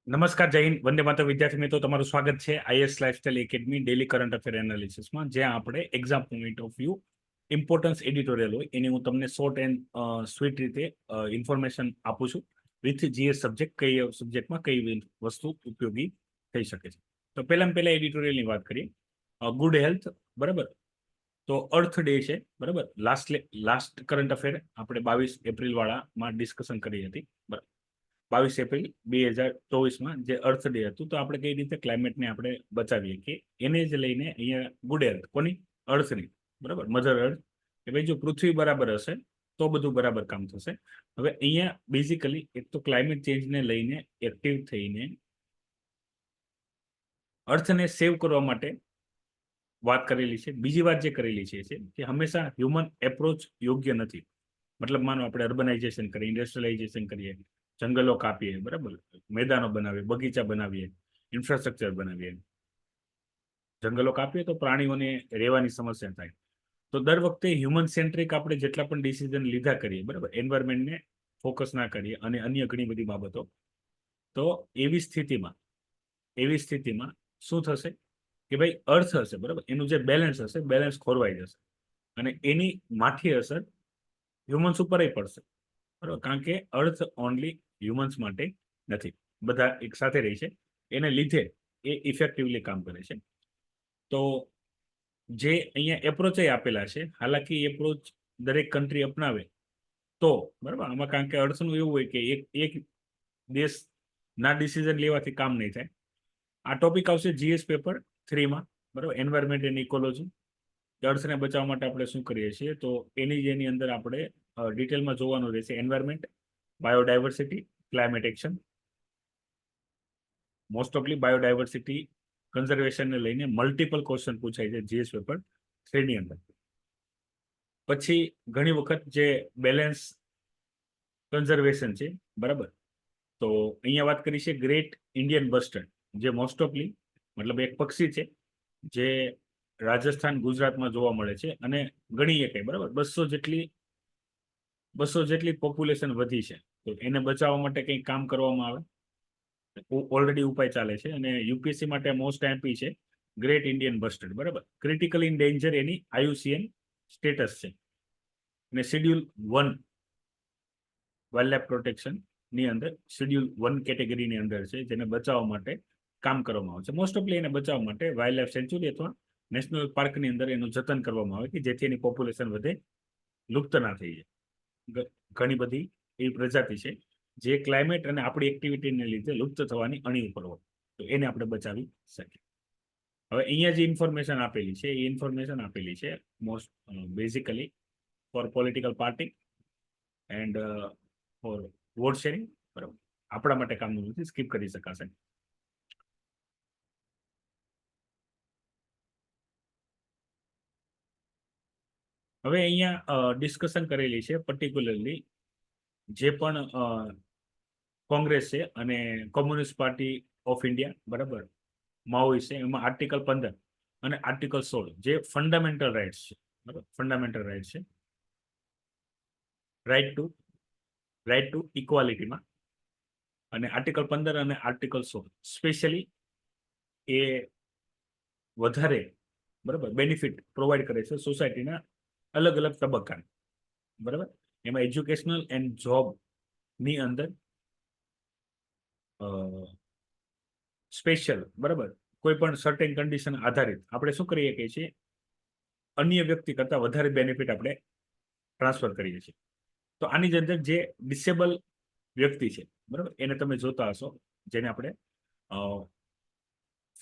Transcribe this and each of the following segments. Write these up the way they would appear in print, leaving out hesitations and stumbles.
નમસ્કાર, જય હિન્દ, વંદે માતરમ વિદ્યાર્થી મિત્રો, તમારું સ્વાગત છે IS lifestyle academy daily current affair એનાલિસિસમાં, જ્યાં આપણે exam point of view importance editorial હોય એની હું તમને શોર્ટ એન્ડ સ્વીટ રીતે ઇન્ફોર્મેશન આપું છું વિથ જીએસ સબ્જેક્ટ, કઈ સબ્જેક્ટમાં કઈ વસ્તુ ઉપયોગી થઈ શકે છે. તો પહેલા એડિટોરિયલની વાત કરીએ. ગુડ હેલ્થ, બરાબર. તો અર્થ ડે છે, બરાબર. લાસ્ટ કરંટ અફેર આપણે 22 એપ્રિલ વાળામાં ડિસ્કશન કરી હતી, બરાબર. 22 એપ્રિલ 2024માં જે અર્થ ડે હતું, તો આપણે કઈ રીતે ક્લાઇમેટને આપણે બચાવીએ કે એને જ લઈને અહીંયા ગુડ હેલ્થ કોની, અર્થની, બરાબર, મધર અર્થ, કે ભાઈ જો પૃથ્વી બરાબર હશે તો બધું બરાબર કામ થશે. હવે અહીંયા બેઝિકલી એક તો ક્લાઇમેટ ચેન્જને લઈને એક્ટિવ થઈને અર્થને સેવ કરવા માટે વાત કરેલી છે. બીજી વાત જે કરેલી છે કે હંમેશા હ્યુમન એપ્રોચ યોગ્ય નથી. મતલબ માનો આપણે અર્બનાઇઝેશન કરીએ, ઇન્ડસ્ટ્રીયલાઇઝેશન કરીએ, જંગલો કાપીએ, બરાબર, મેદાનો બનાવીએ, બગીચા બનાવીએ, ઇન્ફ્રાસ્ટ્રક્ચર બનાવીએ, જંગલો કાપીએ તો પ્રાણીઓને રહેવાની સમસ્યા થાય. તો દર વખતે હ્યુમન સેન્ટ્રિક આપણે જેટલા પણ ડિસિઝન લીધા કરીએ, બરાબર, એન્વાયરમેન્ટને ફોકસ ના કરીએ અને અન્ય ઘણી બધી બાબતો, તો એવી સ્થિતિમાં શું થશે કે ભાઈ અર્થ હશે, બરાબર, એનું જે બેલેન્સ હશે, બેલેન્સ ખોરવાઈ જશે અને એની માઠી અસર હ્યુમન્સ ઉપર પડશે, બરાબર. કારણ કે અર્થ ઓનલી હ્યુમન્સ માટે નથી, બધા એક સાથે રહી છે, એને લીધે એ ઇફેક્ટિવલી કામ કરે છે. તો જે અહીંયા એપ્રોચ આપેલા છે, હાલાકી એપ્રોચ દરેક કન્ટ્રી અપનાવે તો બરાબર આમાં, કારણ કે અર્થનું એવું હોય કે એક દેશના ડિસિઝન લેવાથી કામ નહીં થાય. આ ટોપિક આવશે જીએસ પેપર 3માં, બરાબર, એન્વાયરમેન્ટ એન્ડ ઇકોલોજી. અર્થને બચાવવા માટે આપણે શું કરીએ છીએ, તો એની અંદર આપણે ડિટેલમાં જોવાનું રહેશે. Environment, biodiversity, climate action. Most ઓફલી બાયોડાયવર્સિટી કન્ઝર્વેશનને લઈને મલ્ટિપલ ક્વેશ્ચન પૂછાય છે જીએસ પેપર 3ની અંદર. પછી ઘણી વખત જે બેલેન્સ કન્ઝર્વેશન છે, બરાબર. તો અહીંયા વાત કરી છે ગ્રેટ ઇન્ડિયન બસ્ટર્ડ, જે મોસ્ટ ઓફલી મતલબ એક પક્ષી છે જે રાજસ્થાન, ગુજરાતમાં જોવા મળે છે અને ગણીએ કઈ, બરાબર, 200 જેટલી પોપ્યુલેશન વધી છે. તો એને બચાવવા માટે કંઈક કામ કરવામાં આવે, ઓલરેડી ઉપાય ચાલે છે અને યુપીએસસી માટે મોસ્ટ એમપી છે ગ્રેટ ઇન્ડિયન બસ્ટર્ડ, બરાબર. Critical in danger any આયુસીએન status છે અને શેડ્યુલ 1 વાઇલ્ડ પ્રોટેક્શન ની અંદર શેડ્યુલ 1 કેટેગરીની અંદર છે, જેને બચાવવા માટે કામ કરવામાં આવે છે. મોસ્ટ ઓફલી એને બચાવવા માટે વાઇલ્ડ લાઇફ સેન્ચ્યુરી અથવા નેશનલ પાર્કની અંદર એનું જતન કરવામાં આવે કે જેથી એની પોપ્યુલેશન વધે, લુપ્ત ના થઈ જાય. ઘણી બધી એવી પ્રજાતિ છે જે ક્લાઇમેટ અને આપણી એક્ટિવિટીને લીધે લુપ્ત થવાની અણી ઉપર હોય, તો એને આપણે બચાવી શકીએ. હવે અહીંયા જે ઇન્ફોર્મેશન આપેલી છે, એ ઇન્ફોર્મેશન આપેલી છે most basically for political party and for vote sharing, બરાબર. આપણા માટે કામનું નથી, સ્કીપ કરી શકાશે. હવે અહીંયા ડિસ્કશન કરેલી છે પર્ટિક્યુલરલી જે પણ કોંગ્રેસ છે અને કોમ્યુનિસ્ટ પાર્ટી ઓફ ઇન્ડિયા, બરાબર, માઓઇસ્ટ છે, એમાં આર્ટિકલ 15 અને આર્ટિકલ 16 જે ફંડામેન્ટલ રાઇટ્સ છે, બરાબર, ફંડામેન્ટલ રાઇટ્સ છે, રાઇટ ટુ ઇક્વાલિટીમાં. અને આર્ટિકલ 15 અને આર્ટિકલ 16 સ્પેશિયલી એ વધારે, બરાબર, બેનિફિટ પ્રોવાઈડ કરે છે સોસાયટીના અલગ અલગ તબક્કા, બરાબર. એમાં એજ્યુકેશનલ એન્ડ જોબની અંદર સ્પેશિયલ, બરાબર, કોઈ પણ સર્ટેન કન્ડિશન આધારિત આપણે શું કરીએ કે છીએ, અન્ય વ્યક્તિ કરતા વધારે બેનિફિટ આપણે ટ્રાન્સફર કરીએ છીએ. તો આની અંદર જે ડિસેબલ વ્યક્તિ છે, બરાબર, એને તમે જોતા હશો, જેને આપણે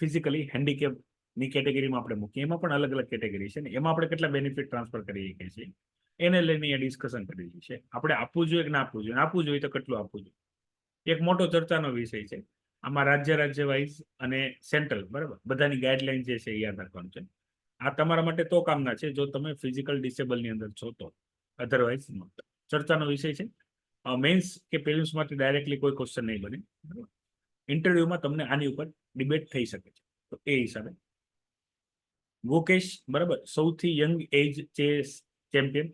ફિઝિકલી હેન્ડીકેપની કેટેગરીમાં આપણે મૂકીએ. એમાં પણ અલગ અલગ કેટેગરી છે ને એમાં આપણે કેટલા બેનિફિટ ટ્રાન્સફર કરી શકીએ છીએ, એને લઈને અહીંયા ડિસ્કશન કરેલી છે. આપણે આપવું જોઈએ કે ના આપવું જોઈએ, આપવું જોઈએ તો કેટલું આપવું જોઈએ, એક મોટો ચર્ચાનો વિષય છે. આમાં રાજ્ય વાઇઝ અને સેન્ટ્રલ, બરાબર, બધાની ગાઈડલાઈન જે છે એ યાદ રાખવાનું છે. આ તમારા માટે તો કામના છે જો તમે ફિઝિકલ ડિસેબલની અંદર છો તો, અધરવાઇઝ નોટ. ચર્ચાનો વિષય છે. મેન્સ કે પ્રિલિમ્સ માટે ડાયરેક્ટલી કોઈ ક્વેશ્ચન નહીં બને, બરાબર. ઇન્ટરવ્યુમાં તમને આની ઉપર ડિબેટ થઈ શકે છે. તો એ હિસાબે ગુકેશ, બરાબર, સૌથી યંગ એજ ચેસ ચેમ્પિયન.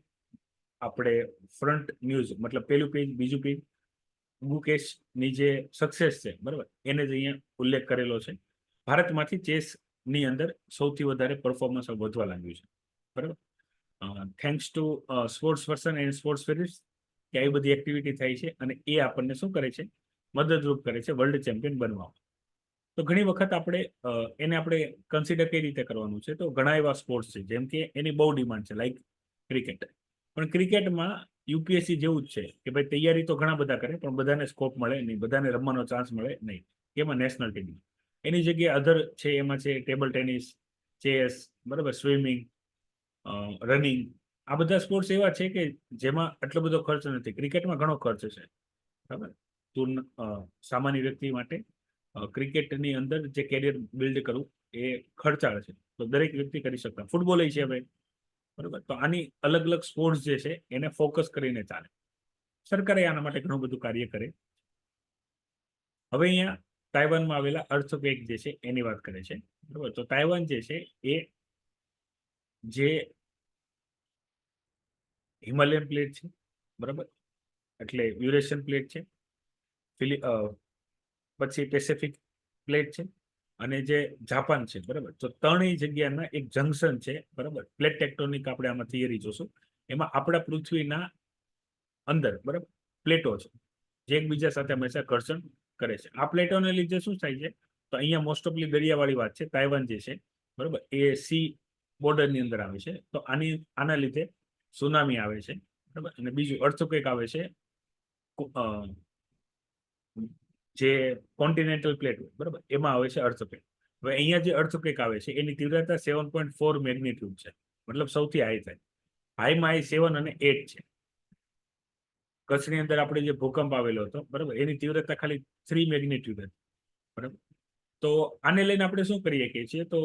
આપણે ફ્રન્ટ ન્યૂઝ મતલબ પેલું પેજ, બીજું પેજ, ગુકેશની જે સક્સેસ છે, બરાબર, એને જ અહીંયા ઉલ્લેખ કરેલો છે. ભારતમાંથી ચેસની અંદર સૌથી વધારે પરફોર્મન્સ વધવા લાગ્યું છે, બરાબર. Thanks to sports person and sports Phillips કે આવી બધી એક્ટિવિટી થાય છે અને એ આપણને શું કરે છે, મદદરૂપ કરે છે વર્લ્ડ ચેમ્પિયન બનવામાં. તો ઘણી વખત આપણે એને આપણે કન્સિડર કઈ રીતે કરવાનું છે, તો ઘણા એવા સ્પોર્ટ્સ છે જેમ કે એની બહુ ડિમાન્ડ છે, લાઈક ક્રિકેટ. પણ ક્રિકેટમાં યુપીએસસી જેવું જ છે કે ભાઈ તૈયારી તો ઘણા બધા કરે પણ બધાને સ્કોપ મળે નહીં, બધાને રમવાનો ચાન્સ મળે નહીં. એમાં નેશનલ ટીમ એની જગ્યાએ અધર છે, એમાં છે ટેબલ ટેનિસ, ચેસ, બરાબર, સ્વિમિંગ, રનિંગ. આ બધા સ્પોર્ટ્સ એવા છે કે જેમાં આટલો બધો ખર્ચ નથી. ક્રિકેટમાં ઘણો ખર્ચ છે, બરાબર. સામાન્ય વ્યક્તિ માટે ક્રિકેટની અંદર જે કેરિયર બિલ્ડ કરવું એ ખર્ચાળ છે, તો દરેક વ્યક્તિ કરી શકતા. ફૂટબોલ છે ભાઈ, બરાબર. તો આની અલગ અલગ સ્પોર્ટ્સ જે છે એને ફોકસ કરીને ચાલે. સરકારે આના માટે ઘણું બધું કાર્ય કરે. હવે અહીંયા તાઇવાનમાં આવેલા અર્થક્વેક જે છે એની વાત કરે છે, બરાબર. તો તાઇવાન જે છે એ જે હિમાલયન પ્લેટ છે, બરાબર, એટલે યુરેશિયન પ્લેટ છે, પછી પેસિફિક પ્લેટ છે અને જે જાપાન છે, બરાબર. તો ત્રણેય જગ્યાના એક જંકશન છે, બરાબર. પ્લેટ ટેક્ટોનિક આપણે આમાં થિયરી જોશું. એમાં આપણા પૃથ્વીના અંદર, બરાબર, પ્લેટો છે જે એકબીજા સાથે હંમેશા ઘર્ષણ કરે છે. આ પ્લેટોને લીધે શું થાય છે, તો અહીંયા મોસ્ટ ઓફલી દરિયાવાળી વાત છે. તાઇવાન જે છે, બરાબર, એ સી બોર્ડરની અંદર આવે છે. તો આના લીધે સુનામી આવે છે, બરાબર. અને બીજું અર્થક્વેક આવે છે, જે કોન્ટિનેન્ટલ પ્લેટ, બરાબર, એમાં આવે છે અર્થક્વેક. હવે અહીંયા જે અર્થક્વેક આવે છે એની તીવ્રતા 7.4 મેગ્નિટ્યુડ છે, મતલબ સૌથી હાઈ થાય. હાઈમાં હાઈ 7 અને 8 છે. કચ્છની અંદર આપણે જે ભૂકંપ આવેલો હતો, બરાબર, એની તીવ્રતા ખાલી 3 મેગ્નિટ્યુડ હતી, બરાબર. તો આને લઈને આપણે શું કરીએ કે છીએ, તો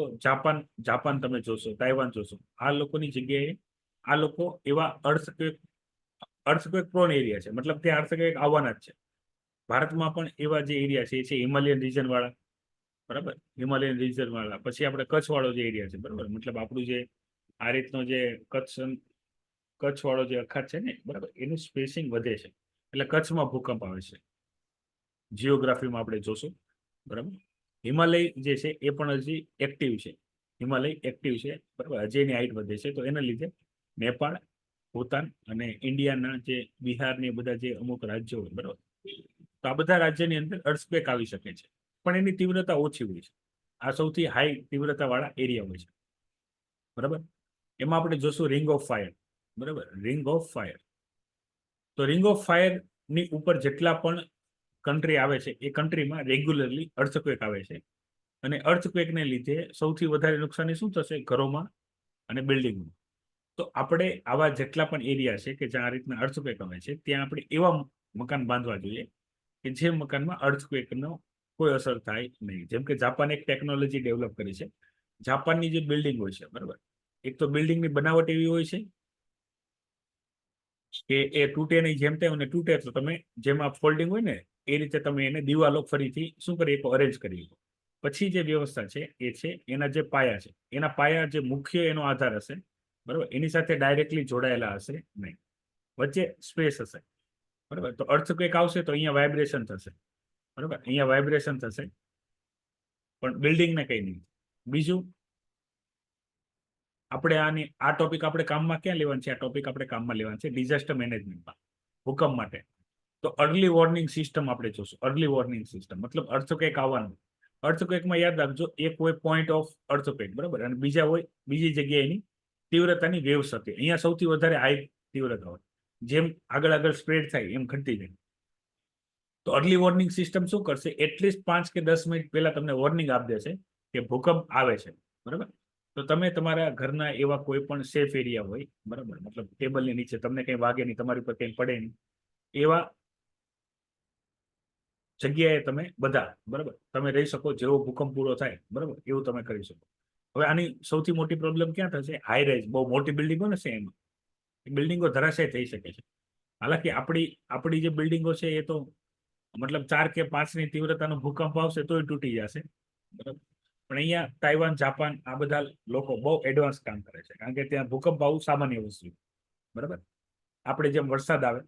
જાપાન તમે જોશો, તાઇવાન જોશો, આ લોકોની જગ્યાએ આ લોકો એવા અર્થક્વેક પ્રોન એરિયા છે, મતલબ ત્યાં અર્થક્વેક આવવાના જ છે. ભારતમાં પણ એવા જે એરિયા છે એ છે હિમાલયન રીજન વાળા, બરાબર, હિમાલયન રીજન વાળા. પછી આપણે કચ્છ વાળો જે એરિયા છે, બરાબર, મતલબ આપણું જે આ રીતનો જે કચ્છ વાળો જે અખાત છે ને, બરાબર, એનું સ્પેસિંગ વધે છે એટલે કચ્છમાં ભૂકંપ આવે છે. જીઓગ્રાફીમાં આપણે જોશું, બરાબર. હિમાલય જે છે એ પણ હજી એક્ટિવ છે, હિમાલય એક્ટિવ છે, બરાબર. હજી એની હાઈટ વધે છે. તો એના લીધે નેપાળ, ભૂતાન અને ઇન્ડિયાના જે બિહારની બધા જે અમુક રાજ્યો હોય, બરાબર, તો આ બધા રાજ્યની અંદર અર્થક્વેક આવી શકે છે, પણ એની તીવ્રતા ઓછી હોય છે. આ સૌથી હાઈ તીવ્રતા વાળા એરિયા હોય છે, બરાબર. એમાં આપણે જોશું રિંગ ઓફ ફાયર, બરાબર, રિંગ ઓફ ફાયર. તો રિંગ ઓફ ફાયર ની ઉપર જેટલા પણ કન્ટ્રી આવે છે એ કન્ટ્રીમાં રેગ્યુલરલી અર્થક્વેક આવે છે. અને અર્થક્વેકને લીધે સૌથી વધારે નુકસાની શું થશે, ઘરોમાં અને બિલ્ડિંગમાં. તો આપણે આવા જેટલા પણ એરિયા છે કે જ્યાં આ રીતના અર્થક્વેક આવે છે ત્યાં આપણે એવા મકાન બાંધવા જોઈએ કે જે મકાનમાં અર્થક્વેકનો કોઈ અસર થાય નહીં. જેમ કે જાપાન એક ટેકનોલોજી ડેવલપ કરી છે. જાપાનની જે બિલ્ડિંગ હોય છે, બરાબર, એક તો બિલ્ડિંગની બનાવટ એવી હોય છે કે એ તૂટે નહીં. જેમ તેમ અને તૂટે તો તમે જેમાં ફોલ્ડિંગ હોય ને એ રીતે તમે એને દિવાલો ફરીથી શું કરી શકો, અરેન્જ કરી શકો. પછી જે વ્યવસ્થા છે એ છે એના જે પાયા છે, એના પાયા જે મુખ્ય એનો આધાર હશે, બરાબર, એની સાથે ડાયરેક્ટલી જોડાયેલા હશે નહીં, વચ્ચે સ્પેસ હશે, બરાબર. તો અર્થક્વેક આવશે તો અહીંયા વાઇબ્રેશન થશે, બરાબર, અહીંયા વાઇબ્રેશન થશે, પણ બિલ્ડિંગને કંઈ નહીં. બીજું, આપણે આ ટોપિક આપણે કામમાં ક્યાં લેવાનું છે, આ ટોપિક આપણે કામમાં લેવાનું છે ડિઝાસ્ટર મેનેજમેન્ટમાં, ભૂકંપ માટે. તો અર્લી વોર્નિંગ સિસ્ટમ આપણે જોશું. અર્લી વોર્નિંગ સિસ્ટમ મતલબ અર્થક્વેક આવવાનું. અર્થક્વેકમાં યાદ રાખજો, એક હોય પોઈન્ટ ઓફ અર્થક્વેક, બરાબર, અને બીજી જગ્યાએ એની તીવ્રતાની વેવ્સ હતી. અહીંયા સૌથી વધારે હાઈ તીવ્રતા હોય, જેમ આગળ સ્પ્રેડ થાય એમ ઘટતી જાય. તો અર્લી વોર્નિંગ સિસ્ટમ શું કરશે, એટલીસ્ટ 5 કે 10 મિનિટ પહેલા તમને વોર્નિંગ આપી દેશે કે ભૂકંપ આવે છે, બરાબર. તો તમે તમારા ઘરના એવા કોઈ પણ સેફ એરિયા હોય, બરાબર, મતલબ ટેબલની નીચે તમને કંઈ વાગે નહીં, તમારી ઉપર કંઈ પડે નહીં, એવા જગ્યાએ તમે બધા, બરાબર, તમે રહી શકો. જેવો ભૂકંપ પૂરો થાય, બરાબર, એવું તમે કરી શકો. હવે આની સૌથી મોટી પ્રોબ્લેમ ક્યાં થશે, હાઈ રાઇઝ, બહુ મોટી બિલ્ડિંગો ને છે એમાં બિલ્ડિંગો ધરાશય થઈ શકે છે. હાલાકી આપણી જે બિલ્ડિંગો છે એ તો મતલબ 4 કે 5 ની તીવ્રતાનો ભૂકંપ આવશે તોય તૂટી જશે, બરાબર. પણ અહીંયા તાઇવાન, જાપાન, આ બધા લોકો બહુ એડવાન્સ કામ કરે છે, કારણ કે ત્યાં ભૂકંપ આવવું સામાન્ય વસ્તુ, બરાબર. આપણે જેમ વરસાદ આવે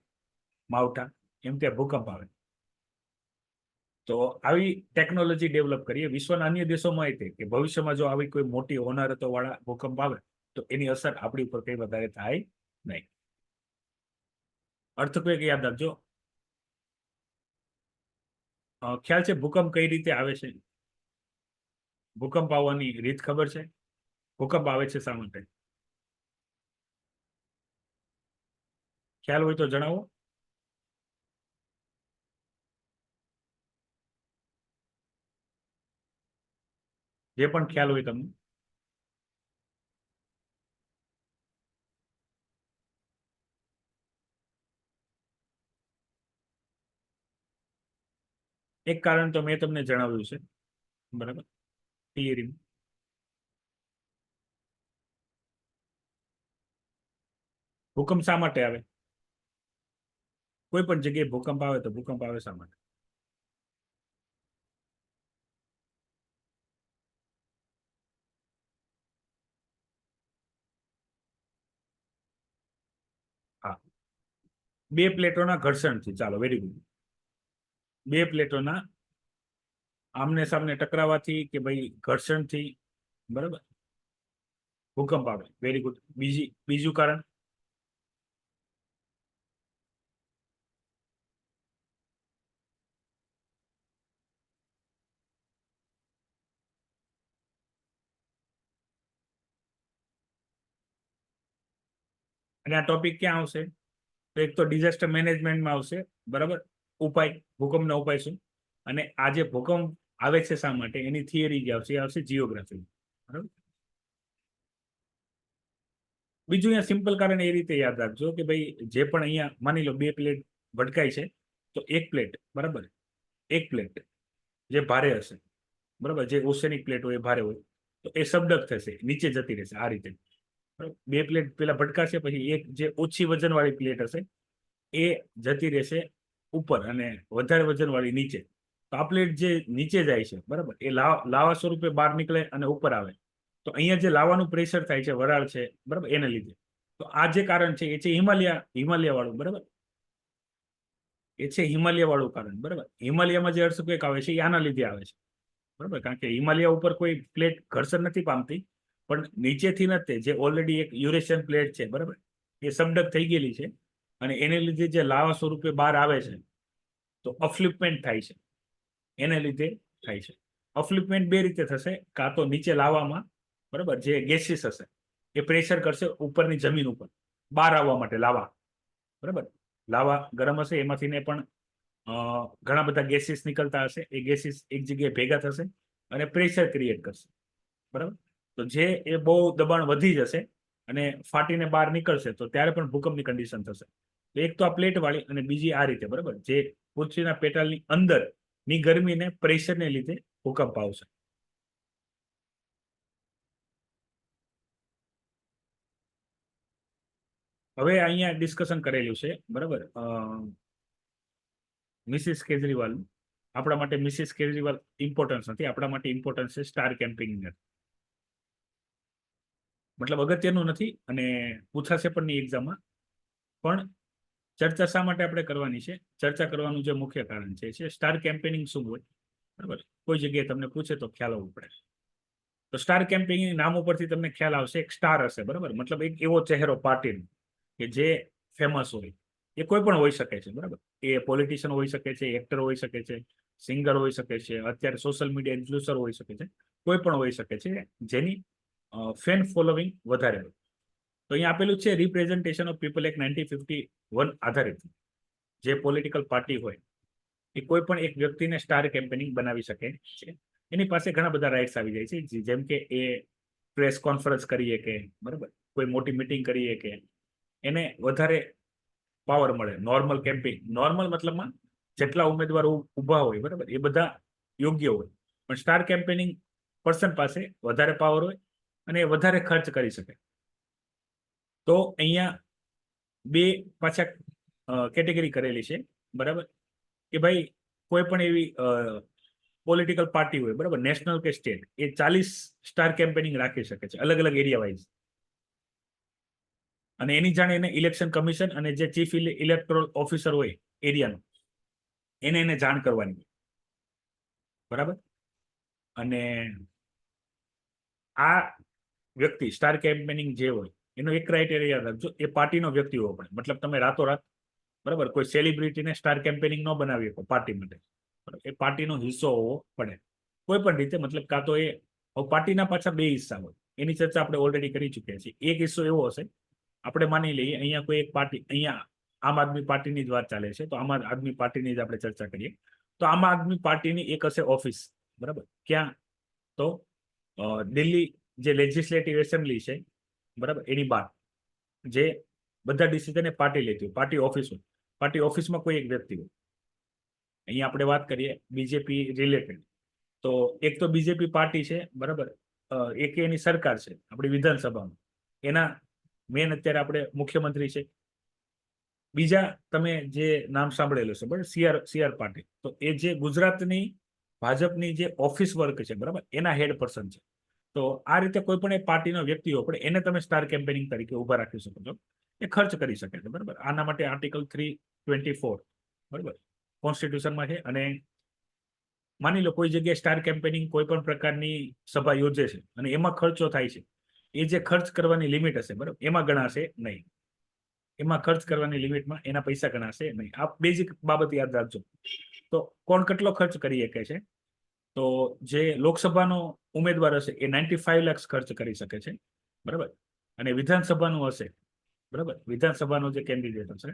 માવઠા, એમ ત્યાં ભૂકંપ આવે. તો આવી ટેકનોલોજી ડેવલપ કરીએ. વિશ્વના અન્ય દેશોમાં એ કે ભવિષ્યમાં જો આવી કોઈ મોટી હોનારતો વાળા ભૂકંપ આવે તો એની અસર આપણી ઉપર કઈ વધારે થાય નહીં. અર્થક્વેક યાદ રાખજો. ખ્યાલ છે ભૂકંપ કઈ રીતે આવે છે? ભૂકંપ આવવાની રીત ખબર છે? ભૂકંપ આવે છે શા માટે? ખ્યાલ હોય તો જણાવો. જે પણ ખ્યાલ હોય તમને. એક કારણ તો મેં તમને જણાવ્યું છે, બરાબર, થિયરી. ભૂકંપ શા માટે આવે? કોઈ પણ જગ્યાએ ભૂકંપ આવે તો ભૂકંપ આવે શા માટે? હા, બે પ્લેટોના ઘર્ષણથી. ચાલો, વેરી ગુડ. બે પ્લેટોના આમને સામને ટકરાવાથી કે ભાઈ ઘર્ષણથી, બરાબર, ભૂકંપ આવે. Very good. બીજું કારણ? અને આ ટોપિક ક્યાં આવશે? તો એક તો ડિઝાસ્ટર મેનેજમેન્ટમાં આવશે, બરાબર, ઉપાય, ભૂકંપના ઉપાય શું, અને આ જે ભૂકંપ આવે છે શા માટે એની થિયરી જે આવશે એ આવશે જીઓગ્રાફી, બરાબર. બીજું અહીંયા સિમ્પલ કારણ એ રીતે યાદ રાખજો કે ભાઈ જે પણ અહીંયા માની લો બે પ્લેટ ભટકાય છે, તો એક પ્લેટ, બરાબર, એક પ્લેટ જે ભારે હશે, બરાબર, જે ઓશેનિક પ્લેટ હોય એ ભારે હોય, તો એ સબડક થશે, નીચે જતી રહેશે આ રીતે. બે પ્લેટ પેલા ભટકાશે, પછી એક જે ઓછી વજન વાળી પ્લેટ હશે એ જતી રહેશે ઉપર અને વધારે વજન વાળી નીચે. તો આ પ્લેટ જે નીચે જાય છે, બરાબર, એ લાવા સ્વરૂપે બહાર નીકળે અને ઉપર આવે. તો અહીંયા જે લાવાનું પ્રેશર થાય છે, વરાળ છે, બરાબર, એને લીધે. તો આ જે કારણ છે એ છે હિમાલય વાળું, બરાબર, એ છે હિમાલય વાળું કારણ, બરાબર. હિમાલયમાં જે અર્થક્વેક આવે છે એ આના લીધે આવે છે, બરાબર, કારણ કે હિમાલય ઉપર કોઈ પ્લેટ ઘર્ષણ નથી પામતી, પણ નીચેથી નથી, જે ઓલરેડી એક યુરેશિયન પ્લેટ છે, બરાબર, એ સબડક થઈ ગયેલી છે અને એને લીધે જે લાવા સ્વરૂપે બહાર આવે છે, તો અફ્લિપમેન્ટ થાય છે, એને લીધે થાય છે. અફ્લિપમેન્ટ બે રીતે થશે, કાં તો નીચે લાવવામાં, બરાબર, જે ગેસીસ હશે એ પ્રેશર કરશે ઉપરની જમીન ઉપર બહાર આવવા માટે, લાવા, બરાબર, લાવા ગરમ હશે, એમાંથી ને પણ ઘણા બધા ગેસીસ નીકળતા હશે, એ ગેસીસ એક જગ્યાએ ભેગા થશે અને પ્રેશર ક્રિએટ કરશે, બરાબર. તો જે એ બહુ દબાણ વધી જશે અને ફાટીને બહાર નીકળશે, તો ત્યારે પણ ભૂકંપની કન્ડિશન થશે. તો એક તો આ પ્લેટ વાળી અને બીજી આ રીતે, બરાબર, જે પૃથ્વીના પેટલની અંદર ની ગરમીને પ્રેશરને લીધે ભૂકંપ આવશે. હવે અહીંયા ડિસ્કશન કરેલું છે, બરાબર, મિસિસ કેજરીવાલ. આપણા માટે મિસિસ કેજરીવાલ ઇમ્પોર્ટન્સ નથી, આપણા માટે ઇમ્પોર્ટન્સ છે સ્ટાર કેમ્પિંગ. મતલબ અગત્યનું નથી અને પૂછાશે પણ નહીં એક્ઝામમાં. પણ ચર્ચા શા માટે આપણે કરવાની છે? ચર્ચા કરવાનું જે મુખ્ય કારણ છે સ્ટાર કેમ્પેનિંગ શું હોય, બરાબર, કોઈ જગ્યાએ તમને પૂછે તો ખ્યાલ આવવું પડે. તો સ્ટાર કેમ્પેનિંગ નામ ઉપરથી તમને ખ્યાલ આવશે, એક સ્ટાર હશે, બરાબર, મતલબ એક એવો ચહેરો પાર્ટીનો કે જે ફેમસ હોય. એ કોઈ પણ હોઈ શકે છે, બરાબર, એ પોલિટિશિયન હોઈ શકે છે, એક્ટર હોઈ શકે છે, સિંગર હોઈ શકે છે, અત્યારે સોશિયલ મીડિયા ઇન્ફ્લુએન્સર હોઈ શકે છે, કોઈ પણ હોઈ શકે છે જેની ફેન ફોલોવિંગ વધારે હોય. તો અહીંયા આપેલું છે રિપ્રેઝન્ટેશન ઓફ પીપલ એક્ટ 1951 આધારિત જે પોલિટિકલ પાર્ટી હોય એ કોઈ પણ એક વ્યક્તિને સ્ટાર કેમ્પેનિંગ બનાવી શકે છે. એની પાસે ઘણા બધા રાઇટ્સ આવી જાય છે, જેમ કે એ પ્રેસ કોન્ફરન્સ કરીએ કે, બરાબર, કોઈ મોટી મીટિંગ કરીએ કે, એને વધારે પાવર મળે. નોર્મલ કેમ્પેઇન, નોર્મલ મતલબમાં જેટલા ઉમેદવારો ઊભા હોય, બરાબર, એ બધા યોગ્ય હોય, પણ સ્ટાર કેમ્પેનિંગ પર્સન પાસે વધારે પાવર હોય અને એ વધારે ખર્ચ કરી શકે. તો અહીંયા બે પાછા કેટેગરી કરેલી છે, બરાબર, કે ભાઈ કોઈ પણ એવી પોલિટિકલ પાર્ટી હોય, બરાબર, નેશનલ કે સ્ટેટ, એ 40 સ્ટાર કેમ્પેનિંગ રાખી શકે છે અલગ અલગ એરિયા વાઇઝ. અને એની જાણે એને ઇલેક્શન કમિશન અને જે ચીફ ઇલેક્ટોરલ ઓફિસર હોય એરિયાનો, એને જાણ કરવાની. બરાબર. અને આ વ્યક્તિ સ્ટાર કેમ્પેનિંગ જે હોય એનો એક ક્રાઇટેરિયા યાદ રાખજો, એ પાર્ટીનો વ્યક્તિ હોવો પડે. મતલબ તમે રાતોરાત બરાબર કોઈ સેલિબ્રિટીને સ્ટાર કેમ્પેનિંગ ન બનાવી શકો પાર્ટી માટે, એ પાર્ટીનો હિસ્સો હોવો પડે કોઈ પણ રીતે. મતલબ કાં તો એ પાર્ટીના પાછા બે હિસ્સા હોય, એની ચર્ચા આપણે ઓલરેડી કરી ચૂક્યા છીએ. એક હિસ્સો એવો હશે, આપણે માની લઈએ અહીંયા કોઈ એક પાર્ટી, અહીંયા આમ આદમી પાર્ટીની જ વાત ચાલે છે, તો આમ આદમી પાર્ટીની જ આપણે ચર્ચા કરીએ. તો આમ આદમી પાર્ટીની એક હશે ઓફિસ, બરાબર. ક્યાં? તો દિલ્હી જે લેજિસ્લેટિવ એસેમ્બલી છે, બરાબર, એની બહાર જે બધા ડિસિઝન પાર્ટી લેતી હોય, પાર્ટી ઓફિસ હોય. પાર્ટી ઓફિસમાં કોઈ એક વ્યક્તિ હોય. અહીંયા આપણે વાત કરીએ બીજેપી રિલેટેડ, તો એક તો બીજેપી પાર્ટી છે, બરાબર. એક એની સરકાર છે આપણી વિધાનસભામાં, એના મેન અત્યારે આપણે મુખ્યમંત્રી છે. બીજા તમે જે નામ સાંભળેલું છે, બરાબર, સીઆર પાટીલ, તો એ જે ગુજરાતની ભાજપની જે ઓફિસ વર્ક છે, બરાબર, એના હેડ પર્સન છે. તો આ રીતે કોઈ પણ એક પાર્ટીનો વ્યક્તિ હોય પણ એને તમે સ્ટાર કેમ્પેનિંગ તરીકે ઉભા રાખી શકો છો, એ ખર્ચ કરી શકે છે, બરાબર. આના માટે આર્ટિકલ 324 બરાબર કોન્સ્ટિટ્યુશનમાં છે. અને માની લો કોઈ જગ્યાએ સ્ટાર કેમ્પેનિંગ કોઈ પણ પ્રકારની સભા યોજે છે અને એમાં ખર્ચો થાય છે, એ જે ખર્ચ કરવાની લિમિટ હશે, બરાબર, એમાં ગણાશે નહીં. એમાં ખર્ચ કરવાની લિમિટમાં એના પૈસા ગણાશે નહીં. આ બેઝિક બાબત યાદ રાખજો. તો કોણ કેટલો ખર્ચ કરી શકે છે? તો જે લોકસભાનો ઉમેદવાર હશે એ 95 લાખ ખર્ચ કરી શકે છે, બરાબર. અને વિધાનસભાનું હશે, બરાબર, વિધાનસભાનો જે કેન્ડિડેટ હશે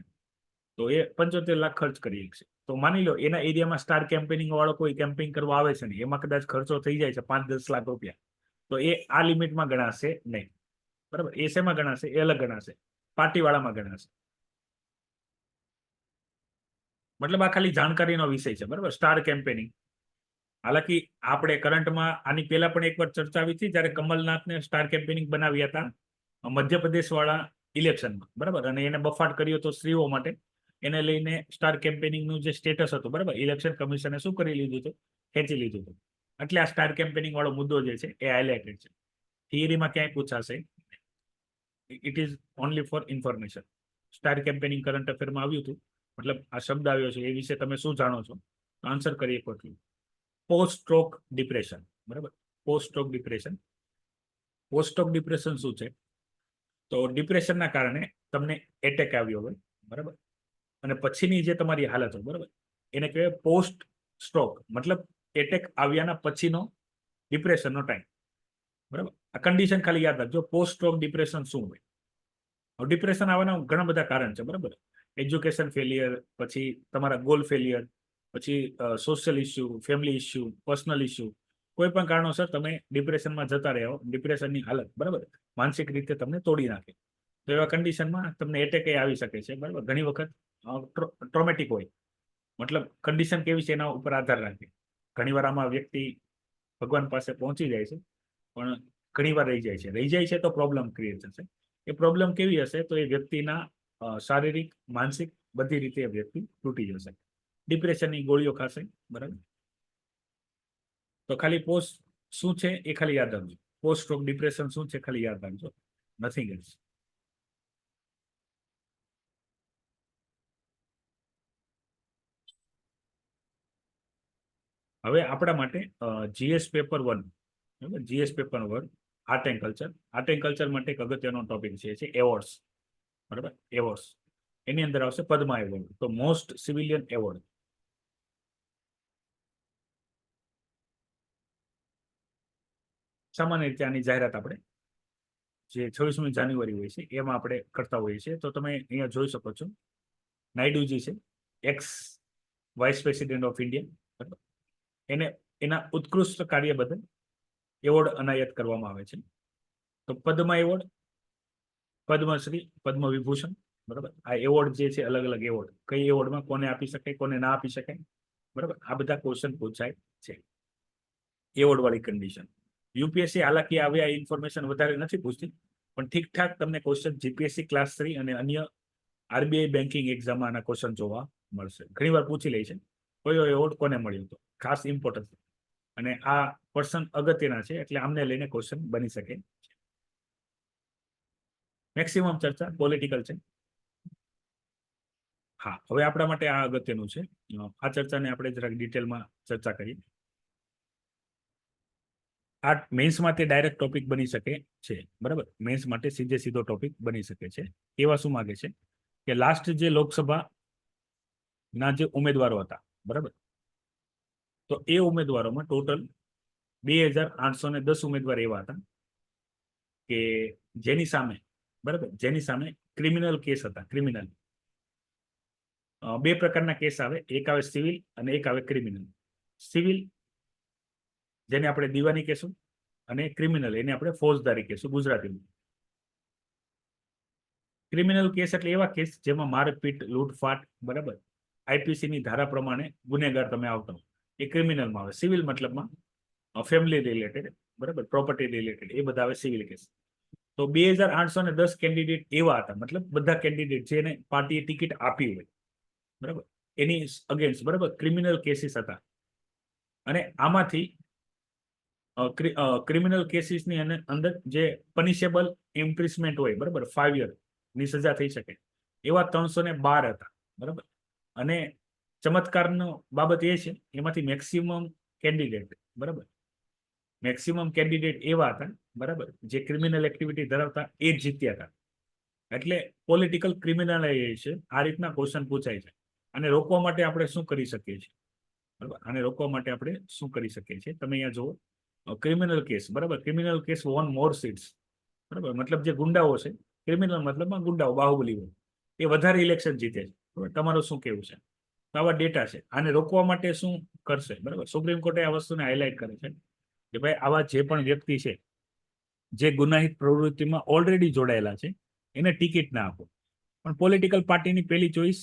તો એ 75 લાખ ખર્ચ કરી શકશે. તો માની લો એના એરિયામાં સ્ટાર કેમ્પેનિંગ વાળો કોઈ કેમ્પેનિંગ કરવા આવે છે ને, એમાં કદાચ ખર્ચો થઈ જાય છે 5-10 લાખ રૂપિયા, તો એ આ લિમિટમાં ગણાશે નહીં, બરાબર. એ શેમાં ગણાશે? એ અલગ ગણાશે, પાર્ટી વાળામાં ગણાશે. મતલબ આ ખાલી જાણકારીનો વિષય છે, બરાબર, સ્ટાર કેમ્પેનિંગ. હાલાકી આપણે કરંટમાં આની પહેલા પણ એકવાર ચર્ચા આવી હતી, જ્યારે કમલનાથને સ્ટાર કેમ્પેનિંગ બનાવ્યા હતા મધ્યપ્રદેશ વાળા ઇલેક્શનમાં, બરાબર. અને એને બફાટ કર્યો હતો સ્ત્રીઓ માટે, એને લઈને સ્ટાર કેમ્પેનિંગનું જે સ્ટેટસ હતું, બરાબર, ઇલેક્શન કમિશને શું કરી લીધું હતું? ખેંચી લીધું હતું. એટલે આ સ્ટાર કેમ્પેનિંગ વાળો મુદ્દો જે છે એ હાઇલાઇટેડ છે. થિયરીમાં ક્યાંય પૂછાશે, it is only for information. Star campaigning current અફેરમાં આવ્યું હતું, મતલબ આ શબ્દ આવ્યો છે, એ વિશે તમે શું જાણો છો? આન્સર કરીએ એટલું. પોસ્ટ સ્ટ્રોક ડિપ્રેશન, બરાબર. Post stroke depression. Post stroke depression શું છે? તો ડિપ્રેશનના કારણે તમને એટેક આવ્યો હોય, બરાબર, અને પછીની જે તમારી હાલત હોય, બરાબર, એને કહેવાય પોસ્ટ સ્ટ્રોક. મતલબ એટેક આવ્યાના પછીનો ડિપ્રેશનનો ટાઈમ, બરાબર. આ કન્ડિશન ખાલી યાદ રાખજો. પોસ્ટ સ્ટ્રોક ડિપ્રેશન શું હોય? ડિપ્રેશન આવવાના ઘણા બધા કારણ છે, બરાબર. એજ્યુકેશન ફેલિયર, પછી તમારા ગોલ ફેલિયર, પછી social issue, family issue, personal issue, કોઈ પણ કારણોસર તમે ડિપ્રેશનમાં જતા રહ્યો, ડિપ્રેશનની હાલત, બરાબર, માનસિક રીતે તમને તોડી નાખે. તો એવા કન્ડિશનમાં તમને એટેક આવી શકે છે, બરાબર. ઘણી વખત ટ્રોમેટિક હોય, મતલબ કન્ડિશન કેવી છે એના ઉપર આધાર રાખે. ઘણીવાર આમાં વ્યક્તિ ભગવાન પાસે પહોંચી જાય છે, પણ ઘણીવાર રહી જાય છે. રહી જાય છે તો પ્રોબ્લેમ ક્રિએટ થશે. એ પ્રોબ્લેમ કેવી હશે? તો એ વ્યક્તિના શારીરિક, માનસિક બધી રીતે એ વ્યક્તિ તૂટી જશે. ડિપ્રેશનની ગોળીઓ ખાશે, બરાબર. તો ખાલી પોસ્ટ શું છે એ ખાલી યાદ રાખજો. પોસ્ટ સ્ટ્રોક ડિપ્રેશન શું છે ખાલી યાદ રાખજો, નથિંગ એલ્સ. હવે આપણા માટે જીએસ પેપર 1, બરાબર, GS paper 1 art and culture. Art and culture માટે એક અગત્યનો ટોપિક છે એવોર્ડ્સ, બરાબર. એવોર્ડ્સ એની અંદર આવશે પદ્મા એવોર્ડ, તો મોસ્ટ સિવિલિયન એવોર્ડ. સામાન્ય રીતે આની જાહેરાત આપણે જે 26મી જાન્યુઆરી હોય છે એમાં આપણે કરતા હોઈએ છીએ. તો તમે અહીંયા જોઈ શકો છો, નાયડુજી છે, ex vice president of India, બરાબર, એને એના ઉત્કૃષ્ટ કાર્ય બદલ એવોર્ડ એનાયત કરવામાં આવે છે. તો પદ્મા એવોર્ડ, પદ્મશ્રી, પદ્મ વિભૂષણ, બરાબર. આ એવોર્ડ જે છે અલગ અલગ એવોર્ડ, કઈ એવોર્ડમાં કોને આપી શકાય, કોને ના આપી શકાય, બરાબર, આ બધા ક્વેશ્ચન પૂછાય છે. એવોર્ડ વાળી કન્ડિશન. યુપીએસસી હાલાકી આવ્યા ઇન્ફોર્મેશન વધારે નથી પૂછતી, પણ ઠીકઠાક તમને ક્વેશ્ચન જીપીએસસી ક્લાસ 3 અને અન્ય આરબીઆઈ બેન્કિંગ એક્ઝામમાં આના ક્વેશ્ચન જોવા મળશે. ઘણીવાર પૂછી લે છે કયો એવોર્ડ કોને મળ્યો હતો, ખાસ ઇમ્પોર્ટન્ટ. અને આ પર્સન અગત્યના છે, એટલે આમને લઈને ક્વેશ્ચન બની શકે. મેક્સિમમ ચર્ચા પોલિટિકલ છે. હા, હવે આપણા માટે આ અગત્યનું છે. આ ચર્ચાને આપણે જરાક ડિટેલમાં ચર્ચા કરીએ. આ મેન્સ માટે ડાયરેક્ટ ટોપિક બની શકે છે, બરાબર. મેન્સ માટે સીધો ટોપિક બની શકે છે. એવા શું માગે છે કે લાસ્ટ જે લોકસભાના જે ઉમેદવારો હતા, બરાબર, તો એ ઉમેદવારોમાં ટોટલ 2810 ઉમેદવાર એવા હતા કે જેની સામે, બરાબર, જેની સામે ક્રિમિનલ કેસ હતા. ક્રિમિનલ બે પ્રકારના કેસ આવે, એક આવે સિવિલ અને એક આવે ક્રિમિનલ. સિવિલ જેને આપણે દીવાની કહેશું, અને ક્રિમિનલ એને આપણે ફોજદારી કહેશું ગુજરાતીમાં. ક્રિમિનલ કેસ એટલે એવા કેસ જેમાં મારપીટ, લૂંટફાટ, બરાબર, આઈપીસીની ધારા પ્રમાણે ગુનેગાર તમે આવતા હો, એ ક્રિમિનલમાં આવે. સિવિલ મતલબમાં ફેમિલી રિલેટેડ, બરાબર, પ્રોપર્ટી રિલેટેડ, એ બધા આવે સિવિલ કેસ. તો 2810 કેન્ડિડેટ એવા હતા, મતલબ બધા કેન્ડિડેટ જેને પાર્ટીએ ટિકિટ આપી હોય, બરાબર, એની અગેન્સ્ટ, બરાબર, ક્રિમિનલ કેસીસ હતા. અને આમાંથી ક્રિમિનલ કેસીસની અંદર જે પનિશેબલ ઇમ્પ્રિસમેન્ટ હોય, બરાબર, 5 year ની સજા થઈ શકે, એવા 312 હતા, બરાબર. અને ચમત્કારનો બાબત એ છે, એમાંથી મેક્સિમમ કેન્ડિડેટ, બરાબર, મેક્સિમમ કેન્ડિડેટ એવા હતા, બરાબર, જે ક્રિમિનલ એક્ટિવિટી ધરાવતા એ જ જીત્યા હતા. એટલે પોલિટિકલ ક્રિમિનલાઇઝેશન આ રીતના ક્વેશ્ચન પૂછાય છે. અને રોકવા માટે આપણે શું કરી શકીએ છીએ, બરાબર, આને રોકવા માટે આપણે શું કરી શકીએ છીએ? તમે અહીંયા જુઓ, ક્રિમિનલ કેસ, બરાબર, ક્રિમિનલ કેસ વોન મોર સીટ્સ, બરાબર, મતલબ જે ગુંડાઓ છે, ક્રિમિનલ મતલબમાં ગુંડાઓ, બાહુબલી હોય, એ વધારે ઇલેક્શન જીતે છે, બરાબર. તમારું શું કેવું છે? તો આવા ડેટા છે. આને રોકવા માટે શું કરશે, બરાબર? સુપ્રીમ કોર્ટે આ વસ્તુને હાઇલાઇટ કરે છે કે ભાઈ આવા જે પણ વ્યક્તિ છે જે ગુનાહિત પ્રવૃત્તિમાં ઓલરેડી જોડાયેલા છે એને ટિકિટ ના આપો. પણ પોલિટિકલ પાર્ટીની પહેલી ચોઈસ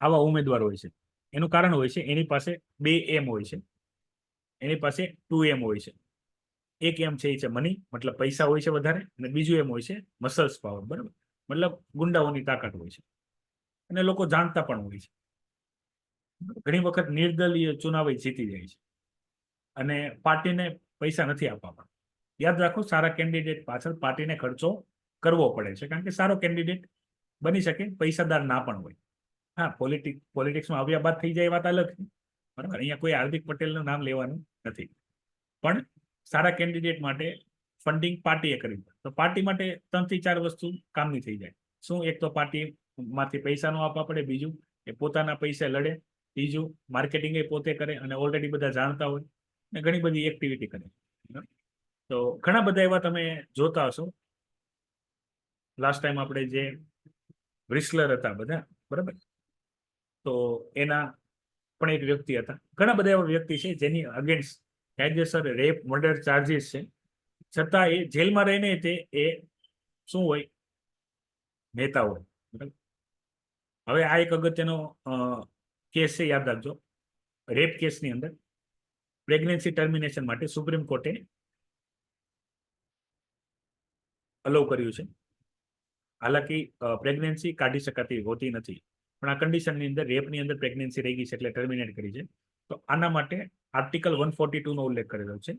આવા ઉમેદવાર હોય છે. એનું કારણ હોય છે એની પાસે 2 એમ હોય છે, એની પાસે 2 એમ હોય છે. એક એમ છે એ છે મની, મતલબ પૈસા હોય છે વધારે, અને બીજું એમ હોય છે મસલ્સ પાવર, બરાબર, મતલબ ગુંડાઓની તાકાત હોય છે. અને લોકો જાણતા પણ હોય છે. ઘણી વખત નિર્દલીય ચુનાવ જીતી જાય છે અને પાર્ટીને પૈસા નથી આપવા. યાદ રાખો, સારા કેન્ડિડેટ પાછળ પાર્ટીને ખર્ચો કરવો પડે છે, કારણ કે સારો કેન્ડિડેટ બની શકે, પૈસાદાર ના પણ હોય. હા, પોલિટિક્સમાં આવ્યા બાદ થઈ જાય વાત અલગ છે, બરાબર. અહીંયા કોઈ હાર્દિક પટેલનું નામ લેવાનું નથી, પણ સારા કેન્ડિડેટ માટે ફંડિંગ પાર્ટીએ કરવી પડે. તો પાર્ટી માટે 3 થી 4 વસ્તુ કામની થઈ જાય. શું? એક તો પાર્ટીમાંથી પૈસા નો આપવા પડે, બીજું એ પોતાના પૈસે લડે, ત્રીજું માર્કેટિંગ એ પોતે કરે અને ઓલરેડી બધા જાણતા હોય, ને ઘણી બધી એક્ટિવિટી કરે. તો ઘણા બધા એવા તમે જોતા હશો. લાસ્ટ ટાઈમ આપણે જે વ્રિસ્લર હતા બધા, બરાબર, તો એના પણ એક વ્યક્તિ હતા. ઘણા બધા એવા વ્યક્તિ છે જેની અગેન્સ્ટ કાયદેસર રેપ, મર્ડર ચાર્જીસ છે, છતાં એ જેલમાં રહીને એ શું હોય, નેતા હોય, બરાબર. હવે આ એક અગત્યનો કેસ છે, યાદ રાખજો. રેપ કેસની અંદર પ્રેગ્નન્સી ટર્મિનેશન માટે સુપ્રીમ કોર્ટે અલાઉ કર્યું છે. હાલાકી પ્રેગ્નન્સી કાઢી શકાતી હોતી નથી, પણ આ કન્ડિશનની અંદર રેપની અંદર પ્રેગ્નન્સી રહી ગઈ છે એટલે ટર્મિનેટ કરી છે. તો આના માટે આર્ટિકલ 142 નો ઉલ્લેખ કરેલો છે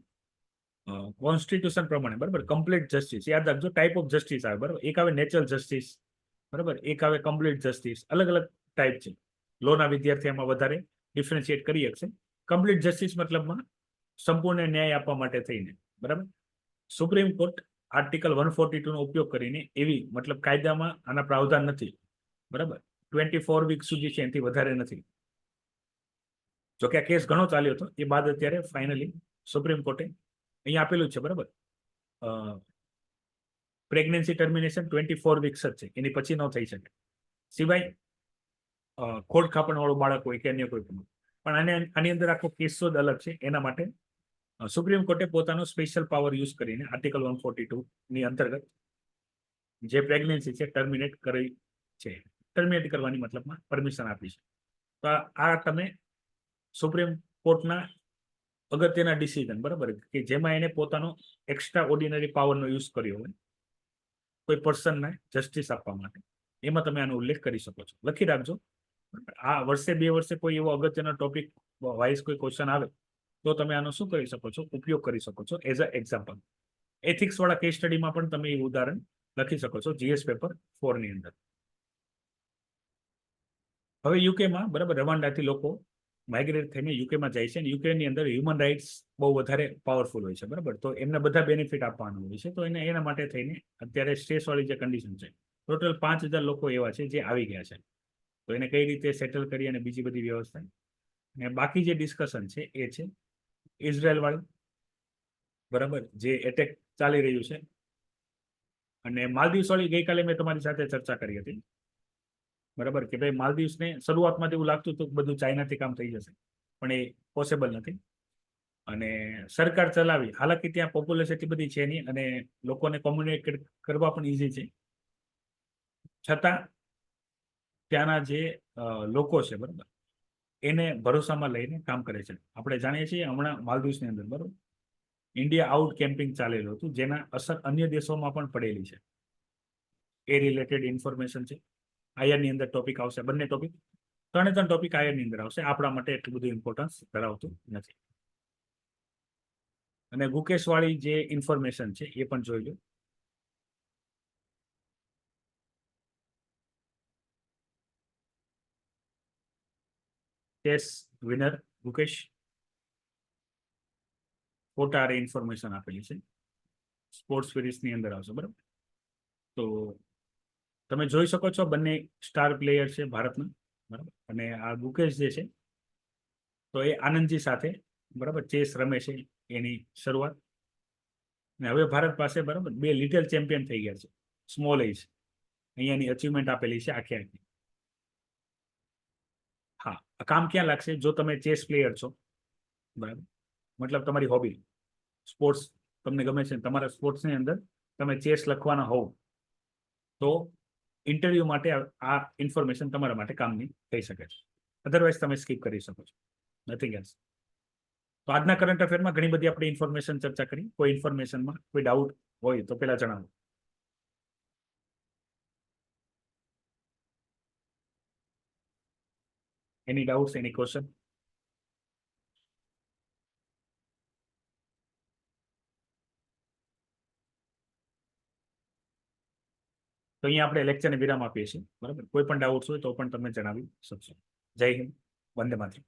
કોન્સ્ટિટ્યુશન પ્રમાણે, બરાબર. કમ્પ્લીટ જસ્ટિસ, યાદ રાખજો, ટાઈપ ઓફ જસ્ટિસ આવે, બરાબર. એક આવે નેચરલ જસ્ટિસ, બરાબર, એક આવે કમ્પ્લીટ જસ્ટિસ. અલગ અલગ ટાઈપ છે. લોના વિદ્યાર્થી આમાં વધારે ડિફરન્શિએટ કરી શકશે. કમ્પ્લીટ જસ્ટિસ મતલબમાં સંપૂર્ણ ન્યાય આપવા માટે થઈને, બરાબર. સુપ્રીમ કોર્ટ આર્ટિકલ 142 નો ઉપયોગ કરીને એવી, મતલબ કાયદામાં આના પ્રાવધાન નથી, બરાબર. 24 વીક સુધી છે, એનાથી વધારે નથી. જોકે આ કેસ ઘણો ચાલ્યો હતો, એ બાદ અત્યારે ફાઇનલી સુપ્રીમ કોર્ટે અહીંયા આપેલું છે, બરાબર. પ્રેગ્નન્સી ટર્મિનેશન 24 વીક્સ જ છે, એની પછી ન થઈ શકે, સિવાય ખોડ ખાપણ વાળું બાળક હોય કે અન્ય કોઈ પણ આની અંદર આખો કેસો જ અલગ છે. એના માટે સુપ્રીમ કોર્ટે પોતાનો સ્પેશિયલ પાવર યુઝ કરીને આર્ટિકલ 142 ની અંતર્ગત જે પ્રેગ્નન્સી છે ટર્મિનેટ કરી છે. ટર્મિનેટ કરવાની મતલબમાં પરમિશન આપી છે. તો આ તમે સુપ્રીમ કોર્ટના અગત્યના ડિસિઝન, બરાબર, કે જેમાં એને પોતાનો એક્સ્ટ્રા ઓર્ડિનરી પાવરનો યુઝ કર્યો હોય કોઈ પર્સનને જસ્ટિસ આપવા માટે, એમાં તમે આનો ઉલ્લેખ કરી શકો છો. લખી રાખજો. આ વર્ષે 2 વર્ષે કોઈ એવો અગત્યનો ટોપિક વાઇઝ કોઈ ક્વેશ્ચન આવે તો તમે આનો શું કરી શકો છો, ઉપયોગ કરી શકો છો એઝ અ એક્ઝામ્પલ. એથિક્સ વાળા કેસ સ્ટડીમાં પણ તમે એ ઉદાહરણ લખી શકો છો જીએસ પેપર 4 ની અંદર. હવે યુકેમાં, બરાબર, રવાંડાથી લોકો માઇગ્રેટ થઈને યુકેમાં જાય છે અને યુકેની અંદર હ્યુમન રાઇટ્સ બહુ વધારે પાવરફુલ હોય છે, બરાબર. તો એમને બધા બેનિફિટ આપવાનું હોય છે. તો એના માટે થઈને અત્યારે સ્ટ્રેસવાળી જે કન્ડિશન છે, ટોટલ 5,000 લોકો એવા છે જે આવી ગયા છે. તો એને કઈ રીતે સેટલ કરી અને બીજી બધી વ્યવસ્થા. અને બાકી જે ડિસ્કશન છે એ છે ઇઝરાયલ વાળું, બરાબર, જે એટેક ચાલી રહ્યું છે. અને માલદીવ્સ વાળી ગઈકાલે મેં તમારી સાથે ચર્ચા કરી હતી, બરાબર, કે ભાઈ માલદીવ્સને શરૂઆતમાં એવું લાગતું હતું કે બધું ચાઇનાથી કામ થઈ જશે, પણ એ પોસિબલ નથી. અને સરકાર ચલાવી, હાલાકી ત્યાં પોપ્યુલેશન એટલી બધી છે નહીં અને લોકોને કોમ્યુનિકેટ કરવા પણ ઇઝી છે, છતાં ત્યાંના જે લોકો છે, બરાબર, એને ભરોસામાં લઈને કામ કરે છે. આપણે જાણીએ છીએ હમણાં માલદીવ્સની અંદર, બરાબર, ઇન્ડિયા આઉટ કેમ્પિંગ ચાલેલું હતું, જેના અસર અન્ય દેશોમાં પણ પડેલી છે. એ રિલેટેડ ઇન્ફોર્મેશન છે. આયરની અંદર ટોપિક આવશે, બંને ટોપિક, ત્રણે ટોપિક આયરની અંદર આવશે. આપણા માટે એટલું બધું ઇમ્પોર્ટન્સ ધરાવતું નથી. અને ગુકેશ વાળી જે ઇન્ફોર્મેશન છે એ પણ જોઈ લો. ચેસ વિનર ગુકેશ, ફોટા ઇન્ફોર્મેશન આપેલી છે, સ્પોર્ટ્સ સિરીઝની અંદર આવશે, બરાબર. તો તમે જોઈ શકો છો બંને સ્ટાર પ્લેયર છે ભારતના, બરાબર. અને આ ગુકેશ જે છે, તો એ આનંદજી સાથે, બરાબર, ચેસ રમે છે એની શરૂઆત. અને હવે ભારત પાસે, બરાબર, 2 લિટલ ચેમ્પિયન થઈ ગયા છે, સ્મોલ એજ. અહીંયાની અચીવમેન્ટ આપેલી છે આખી આખી. હા, કામ ક્યાં લાગશે? જો તમે ચેસ પ્લેયર છો, બરાબર, મતલબ તમારી હોબી સ્પોર્ટ્સ તમને ગમે છે, તમારા સ્પોર્ટ્સની અંદર તમે ચેસ લખવાના હોવ, તો ઇન્ટરવ્યુ માટે આ ઇન્ફોર્મેશન તમારા માટે કામની થઈ શકે છે. અધરવાઇઝ તમે સ્કીપ કરી શકો છો, નથિંગ એલ્સ. તો આજના કરંટ અફેરમાં ઘણી બધી આપણે ઇન્ફોર્મેશન ચર્ચા કરી. કોઈ ઇન્ફોર્મેશનમાં કોઈ ડાઉટ હોય તો પેલા જણાવો. એની ડાઉટ્સ, એની ક્વેશ્ચન? તો અહીંયા આપણે લેક્ચરને વિરામ આપીએ છીએ, બરાબર. કોઈ પણ ડાઉટ્સ હોય તો પણ તમે જણાવી શકશો. જય હિન્દ, વંદે માતરમ.